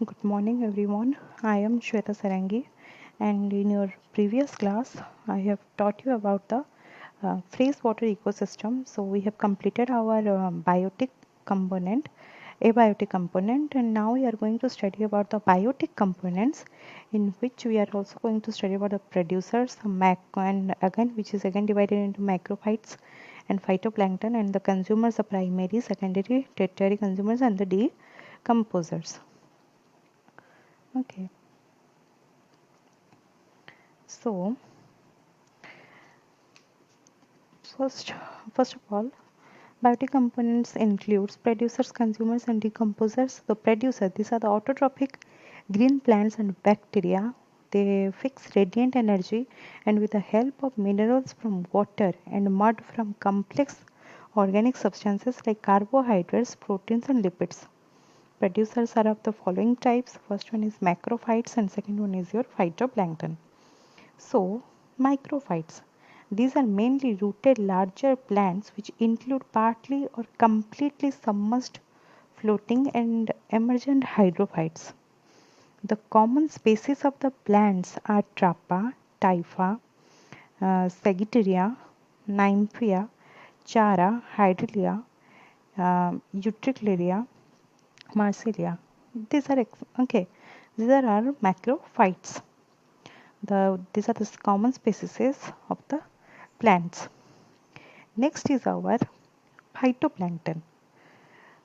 Good morning, everyone. I am Shweta Sarangi, and in your previous class, I have taught you about the freshwater ecosystem. So, we have completed our biotic component, abiotic component, and now we are going to study about the biotic components, in which we are also going to study about the producers, and again, which is again divided into macrophytes and phytoplankton, and the consumers, the primary, secondary, tertiary consumers, and the decomposers. Okay. So first, first of all, biotic components includes producers, consumers, and decomposers. The producer, these are the autotrophic green plants and bacteria. They fix radiant energy and with the help of minerals from water and mud from complex organic substances like carbohydrates, proteins, and lipids. Producers are of the following types. First one is macrophytes and second one is your phytoplankton. So, microphytes. These are mainly rooted larger plants which include partly or completely submerged floating and emergent hydrophytes. The common species of the plants are Trappa, Typha, Sagittaria, Nymphea, Chara, Hydrilla, Utricularia, Marsilia. These are okay. These are our macrophytes. These are the common species of the plants. Next is our phytoplankton.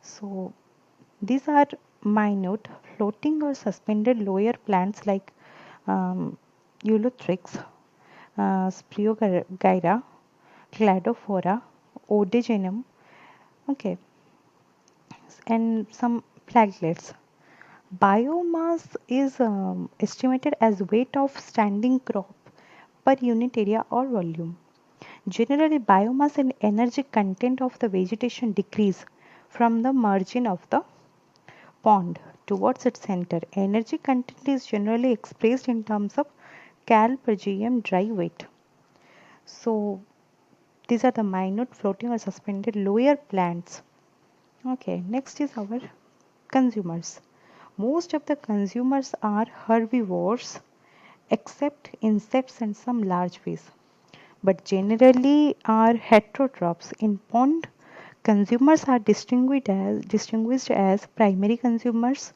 So these are minute floating or suspended lower plants like um, Eulothrix, Spreogyra, Cladophora, Odegenum, okay, and some flagellates. Biomass is estimated as weight of standing crop per unit area or volume. Generally, biomass and energy content of the vegetation decrease from the margin of the pond towards its center. Energy content is generally expressed in terms of cal per gm dry weight. So, these are the minute floating or suspended lower plants. Okay, next is our consumers. Most of the consumers are herbivores except insects and some large fish, but generally are heterotrophs. In pond, consumers are distinguished as primary consumers,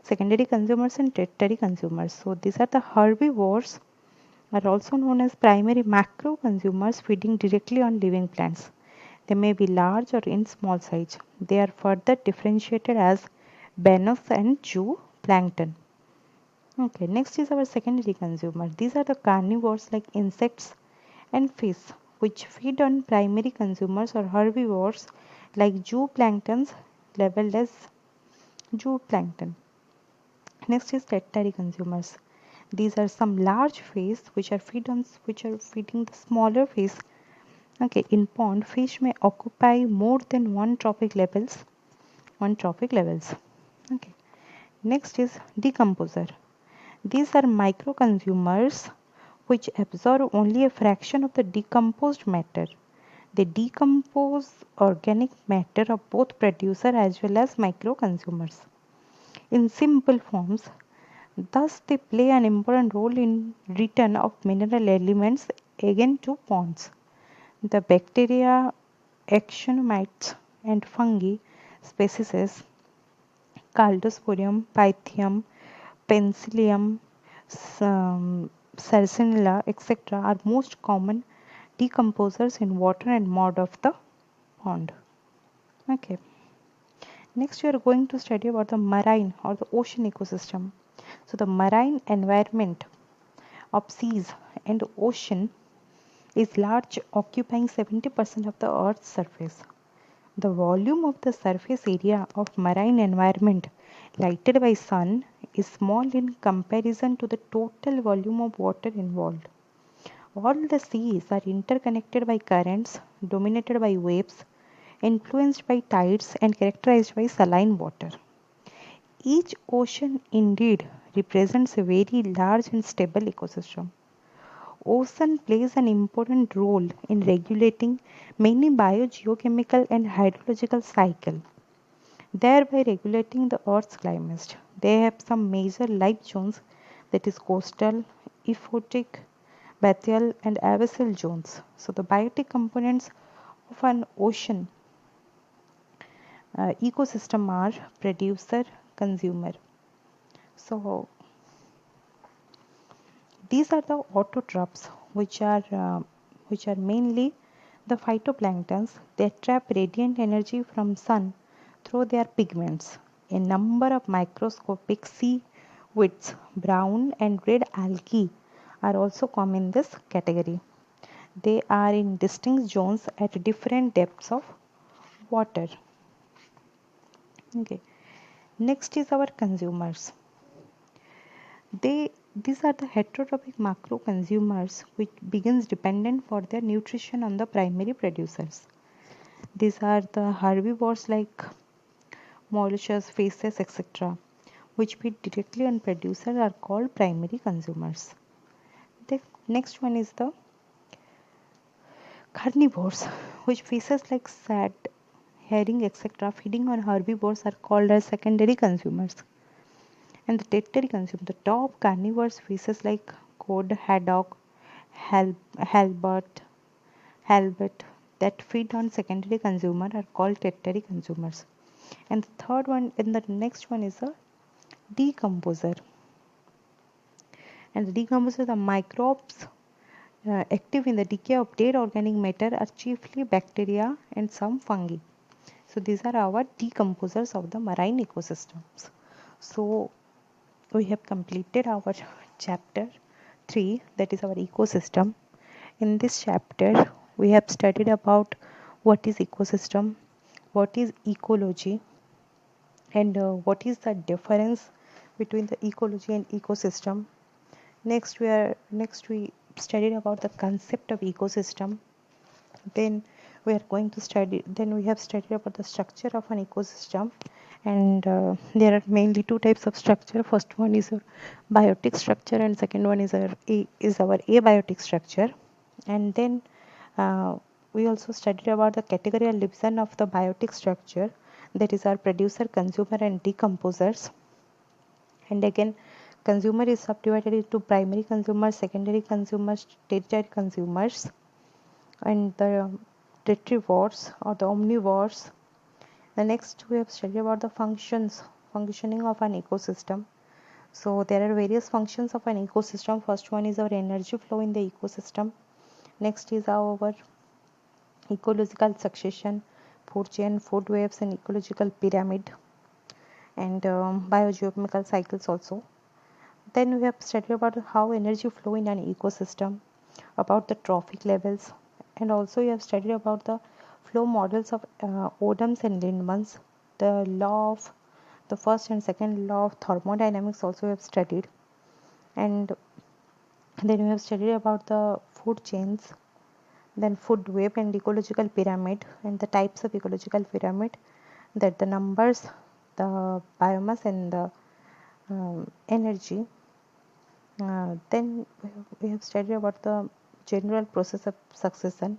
secondary consumers, and tertiary consumers. So these are the herbivores are also known as primary macro consumers feeding directly on living plants. They may be large or in small size. They are further differentiated as benthos and zooplankton. Okay, next is our secondary consumer. These are the carnivores like insects and fish, which feed on primary consumers or herbivores like zooplanktons labeled as zooplankton. Next is tertiary consumers. These are some large fish which are feeding the smaller fish. Okay, in pond, fish may occupy more than one trophic levels. Okay. Next is decomposer. These are micro consumers which absorb only a fraction of the decomposed matter. They decompose organic matter of both producer as well as micro consumers. In simple forms, thus they play an important role in return of mineral elements again to ponds. The bacteria, actinomyces, and fungi species Caldosporium, Pythium, Penicillium, Sarsinella, etc. are most common decomposers in water and mud of the pond. Okay. Next, we are going to study about the marine or the ocean ecosystem. So, the marine environment of seas and ocean is large, occupying 70% of the Earth's surface. The volume of the surface area of marine environment lighted by sun is small in comparison to the total volume of water involved. All the seas are interconnected by currents, dominated by waves, influenced by tides, and characterized by saline water. Each ocean indeed represents a very large and stable ecosystem. Ocean plays an important role in regulating many biogeochemical and hydrological cycles. thereby regulating the Earth's climate. They have some major life zones, that is coastal, ephotic, bathyal and abyssal zones. So the biotic components of an ocean ecosystem are producer, consumer. So these are the autotrophs, which are mainly the phytoplanktons. They trap radiant energy from sun through their pigments. A number of microscopic seaweeds, brown and red algae are also common in this category. They are in distinct zones at different depths of water. Okay. Next is our consumers. These are the heterotrophic macro consumers which begins dependent for their nutrition on the primary producers. These are the herbivores like molluscs, fishes, etc., which feed directly on producers are called primary consumers. The next one is the carnivores, which fishes like sad, herring, etc., feeding on herbivores are called as secondary consumers. And the tertiary consume the top carnivorous fishes like cod, haddock, halibut, halibut that feed on secondary consumer are called tertiary consumers. And the third one, and the next one is a decomposer. And the decomposer, the microbes active in the decay of dead organic matter are chiefly bacteria and some fungi. So these are our decomposers of the marine ecosystems. So we have completed our chapter 3, that is our ecosystem. In this chapter we have studied about what is ecosystem, what is ecology, and what is the difference between the ecology and ecosystem. Next we studied about the concept of ecosystem. Then we have studied about the structure of an ecosystem, and there are mainly two types of structure. First one is a biotic structure and second one is our abiotic structure. And then we also studied about the categorical division of the biotic structure, that is our producer, consumer and decomposers. And again, consumer is subdivided into primary consumers, secondary consumers, tertiary consumers, and the tetrivores or the omnivores. The next we have studied about the functioning of an ecosystem. So there are various functions of an ecosystem. First one is our energy flow in the ecosystem. Next is our ecological succession, food chain, food webs and ecological pyramid, and biogeochemical cycles also. Then we have studied about how energy flow in an ecosystem, about the trophic levels, and also we have studied about the flow models of Odums and Lindmans, the law of the first and second law of thermodynamics also we have studied. And then we have studied about the food chains, then food web and ecological pyramid, and the types of ecological pyramid, that the numbers, the biomass and the energy. Then we have studied about the general process of succession,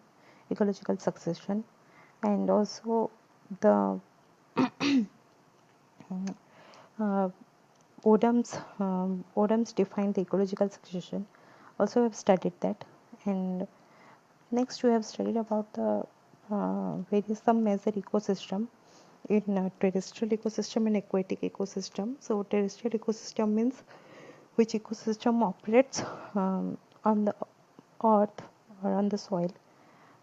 ecological succession, and also the uh, Odums define the ecological succession. Also, we have studied that. And next, we have studied about the various some major ecosystem in terrestrial ecosystem and aquatic ecosystem. So, terrestrial ecosystem means which ecosystem operates on the earth or on the soil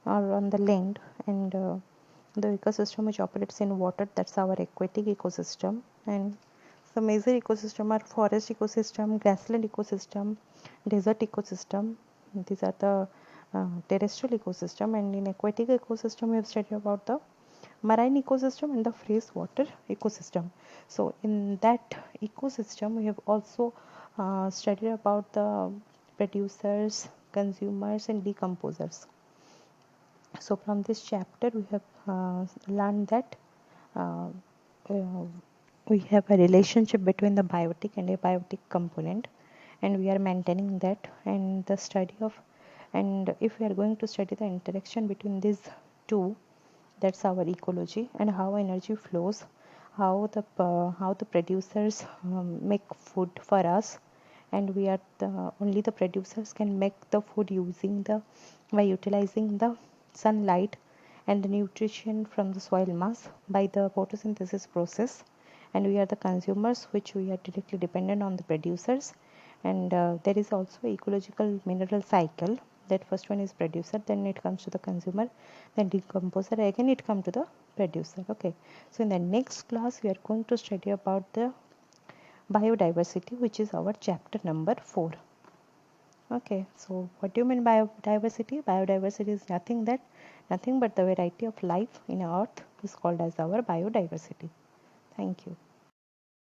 or on the land, and the ecosystem which operates in water, that's our aquatic ecosystem. And the major ecosystem are forest ecosystem, grassland ecosystem, desert ecosystem. These are the terrestrial ecosystem. And in aquatic ecosystem we have studied about the marine ecosystem and the freshwater ecosystem. So in that ecosystem we have also studied about the producers, consumers and decomposers. So from this chapter we have learned that uh, uh, we have a relationship between the biotic and abiotic component, and we are maintaining that. And the study of, and if we are going to study the interaction between these two, that's our ecology, and how energy flows, how the producers make food for us, and we are only the producers can make the food using the by utilizing the sunlight and the nutrition from the soil mass by the photosynthesis process, and we are the consumers which we are directly dependent on the producers. And there is also ecological mineral cycle, that first one is producer, then it comes to the consumer, then decomposer, again it comes to the producer. Okay, so in the next class we are going to study about the biodiversity, which is our chapter number 4. Okay, so what do you mean by biodiversity? Biodiversity is nothing but the variety of life in earth is called as our biodiversity. Thank you.